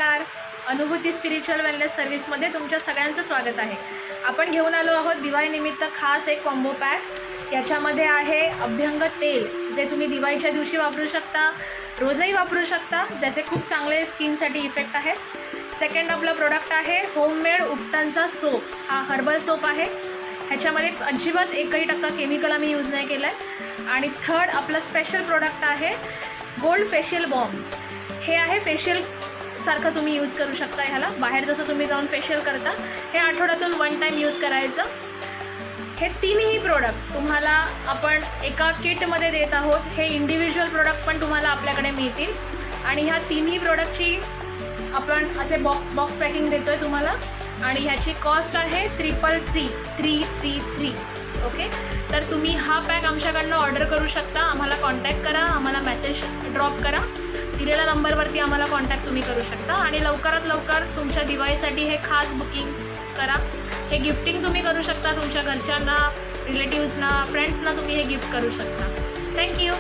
नमस्कार. अनुभूती spiritual wellness सर्व्हिसमध्ये तुमच्या सगळ्यांचं स्वागत आहे. आपण घेऊन आलो आहोत दिवाळीनिमित्त खास एक कॉम्बो पॅक. याच्यामध्ये आहे अभ्यंग तेल, जे तुम्ही दिवाळीच्या दिवशी वापरू शकता, रोजही वापरू शकता, ज्याचे खूप चांगले स्किनसाठी इफेक्ट आहे. सेकंड आपलं प्रोडक्ट आहे होममेड उपटांचा सोप. हा हर्बल सोप आहे. ह्याच्यामध्ये अजिबात एकही टक्का केमिकल आम्ही यूज नाही केलं आहे. आणि थर्ड आपलं स्पेशल प्रोडक्ट आहे गोल्ड फेशियल बॉम्ब. हे आहे फेशियल सारखं तुम्ही यूज करू शकता. ह्याला बाहेर जसं तुम्ही जाऊन फेशियल करता, हे आठवड्यातून 1 टाइम यूज करायचं. हे तिन्ही प्रोडक्ट तुम्हाला आपण एका किटमध्ये देत आहोत. हे इंडिव्हिज्युअल प्रोडक्ट पण तुम्हाला आपल्याकडे मिळतील. आणि ह्या तिन्ही प्रोडक्टची आपण असे बॉक्स पॅकिंग देतो आहे तुम्हाला. आणि ह्याची कॉस्ट आहे 333. ओके, तर तुम्ही हा पॅक आमच्याकडनं ऑर्डर करू शकता. आम्हाला कॉन्टॅक्ट करा, आम्हाला मेसेज ड्रॉप करा. दिलेल्या नंबरवरती आम्हाला कॉन्टॅक्ट तुम्ही करू शकता. आणि लवकरात लवकर तुमच्या दिवाळीसाठी हे खास बुकिंग करा. हे गिफ्टिंग तुम्ही करू शकता तुमच्या घरच्यांना, रिलेटिव्सना, फ्रेंड्सना तुम्ही हे गिफ्ट करू शकता. थँक्यू.